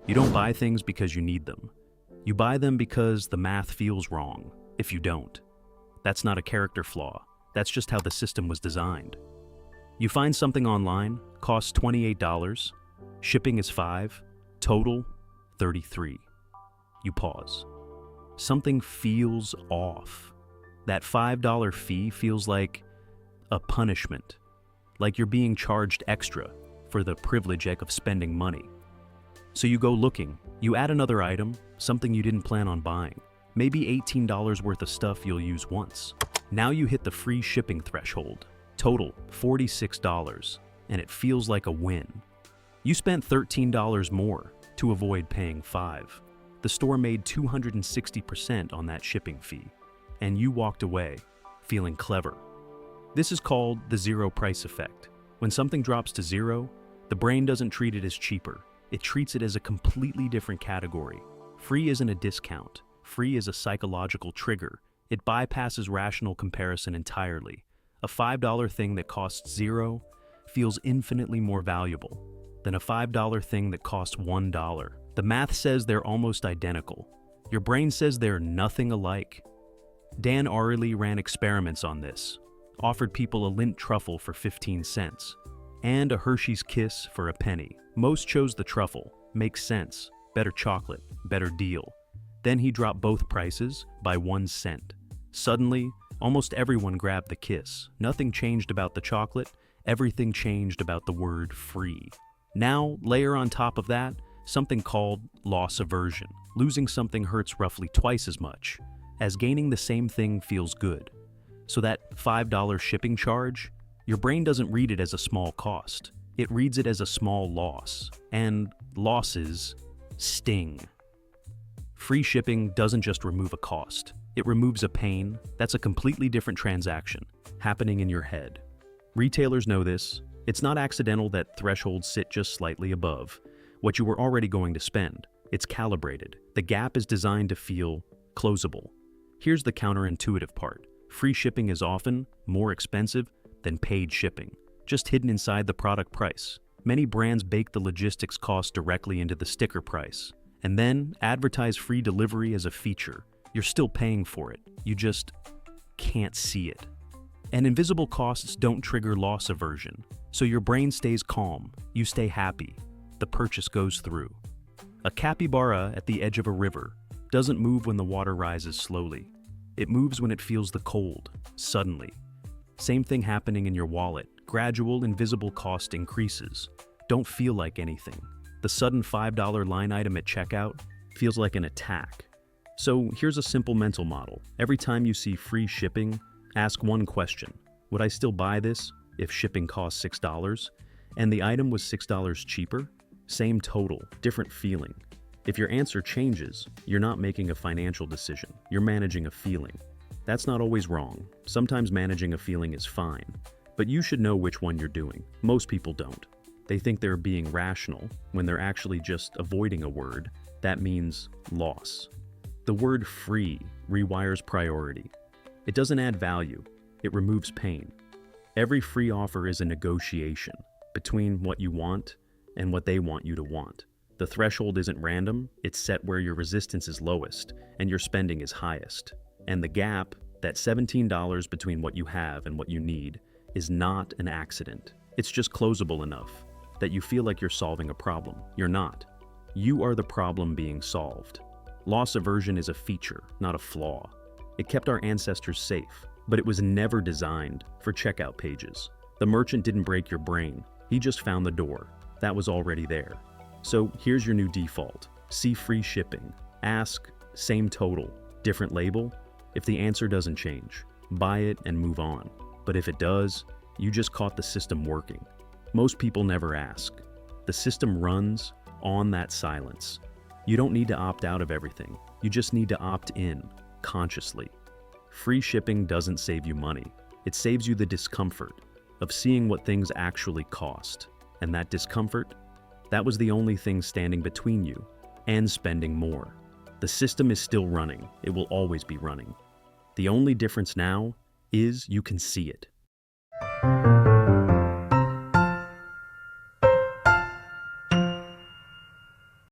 You don't buy things because you need them. You buy them because the math feels wrong if you don't. That's not a character flaw. That's just how the system was designed. You find something online, costs $28, shipping is $5, total $33. You pause. Something feels off. That $5 fee feels like a punishment, like you're being charged extra for the privilege of spending money. So you go looking, you add another item, something you didn't plan on buying, maybe $18 worth of stuff you'll use once. Now you hit the free shipping threshold, total $46, and it feels like a win. You spent $13 more to avoid paying $5. The store made 260% on that shipping fee, and you walked away feeling clever. This is called the zero price effect. When something drops to zero, the brain doesn't treat it as cheaper. It treats it as a completely different category. Free isn't a discount. Free is a psychological trigger. It bypasses rational comparison entirely. A $5 thing that costs $0 feels infinitely more valuable than a $5 thing that costs $1. The math says they're almost identical. Your brain says they're nothing alike. Dan Ariely ran experiments on this, offered people a Lindt truffle for 15 cents and a Hershey's Kiss for a penny. Most chose the truffle. Makes sense. Better chocolate, better deal. Then he dropped both prices by 1 cent. Suddenly, almost everyone grabbed the Kiss. Nothing changed about the chocolate. Everything changed about the word free. Now, layer on top of that something called loss aversion. Losing something hurts roughly twice as much, as gaining the same thing feels good. So that $5 shipping charge, your brain doesn't read it as a small cost. It reads it as a small loss. And losses sting. Free shipping doesn't just remove a cost. It removes a pain. That's a completely different transaction happening in your head. Retailers know this. It's not accidental that thresholds sit just slightly above what you were already going to spend. It's calibrated. The gap is designed to feel closable. Here's the counterintuitive part. Free shipping is often more expensive than paid shipping, just hidden inside the product price. Many brands bake the logistics cost directly into the sticker price, and then advertise free delivery as a feature. You're still paying for it. You just can't see it. And invisible costs don't trigger loss aversion, so your brain stays calm. You stay happy. The purchase goes through. A capybara at the edge of a river doesn't move when the water rises slowly. It moves when it feels the cold, suddenly. Same thing happening in your wallet. Gradual, invisible cost increases. Don't feel like anything. The sudden $5 line item at checkout feels like an attack. So here's a simple mental model. Every time you see free shipping, ask one question. Would I still buy this if shipping costs $6 and the item was $6 cheaper? Same total, different feeling. If your answer changes, you're not making a financial decision. You're managing a feeling. That's not always wrong. Sometimes managing a feeling is fine, but you should know which one you're doing. Most people don't. They think they're being rational when they're actually just avoiding a word that means loss. The word free rewires priority. It doesn't add value. It removes pain. Every free offer is a negotiation between what you want and what they want you to want. The threshold isn't random. It's set where your resistance is lowest and your spending is highest. And the gap, that $17 between what you have and what you need, is not an accident. It's just closable enough that you feel like you're solving a problem. You're not. You are the problem being solved. Loss aversion is a feature, not a flaw. It kept our ancestors safe, but it was never designed for checkout pages. The merchant didn't break your brain. He just found the door. That was already there. So here's your new default. See free shipping. Ask, same total, different label. If the answer doesn't change, buy it and move on. But if it does, you just caught the system working. Most people never ask. The system runs on that silence. You don't need to opt out of everything. You just need to opt in, consciously. Free shipping doesn't save you money. It saves you the discomfort of seeing what things actually cost. And that discomfort, that was the only thing standing between you and spending more. The system is still running. It will always be running. The only difference now is you can see it.